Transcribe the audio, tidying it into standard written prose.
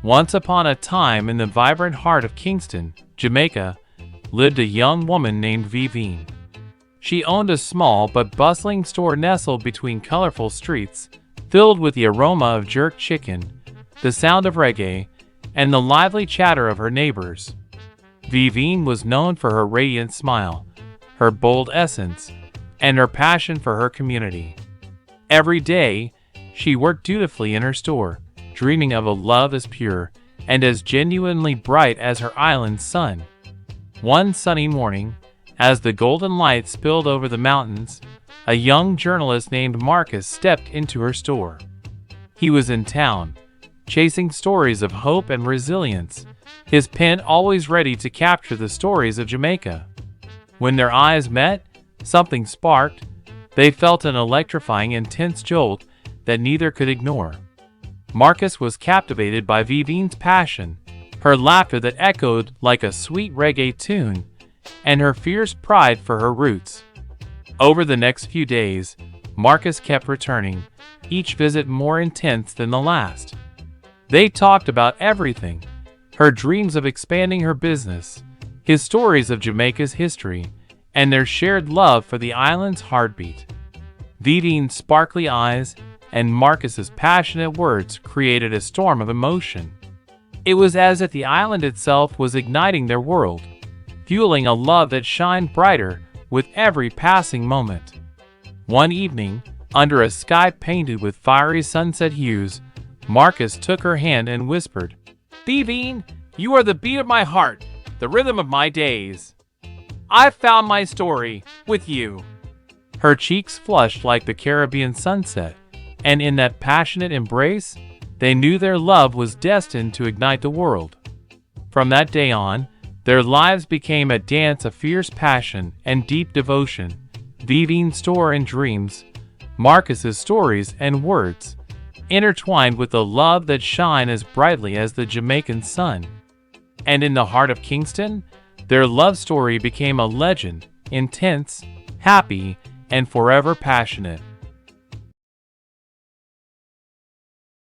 Once upon a time, in the vibrant heart of Kingston, Jamaica, lived a young woman named Vivine. She owned a small but bustling store nestled between colorful streets, filled with the aroma of jerk chicken, the sound of reggae, and the lively chatter of her neighbors. Vivine was known for her radiant smile, her bold essence, and her passion for her community. Every day, she worked dutifully in her store, dreaming of a love as pure and as genuinely bright as her island's sun. One sunny morning, as the golden light spilled over the mountains, a young journalist named Marcus stepped into her store. He was in town, chasing stories of hope and resilience, his pen always ready to capture the stories of Jamaica. When their eyes met, something sparked. They felt an electrifying, intense jolt that neither could ignore. Marcus was captivated by Vivine's passion, her laughter that echoed like a sweet reggae tune, and her fierce pride for her roots. Over the next few days, Marcus kept returning, each visit more intense than the last. They talked about everything: her dreams of expanding her business, his stories of Jamaica's history, and their shared love for the island's heartbeat. Vivine's sparkly eyes and Marcus's passionate words created a storm of emotion. It was as if the island itself was igniting their world, fueling a love that shined brighter with every passing moment. One evening, under a sky painted with fiery sunset hues, Marcus took her hand and whispered, "Vivine, you are the beat of my heart, the rhythm of my days. I've found my story with you." Her cheeks flushed like the Caribbean sunset, and in that passionate embrace, they knew their love was destined to ignite the world. From that day on, their lives became a dance of fierce passion and deep devotion. Vivine's store and dreams, Marcus's stories and words, intertwined with a love that shine as brightly as the Jamaican sun. And in the heart of Kingston, their love story became a legend, intense, happy, and forever passionate.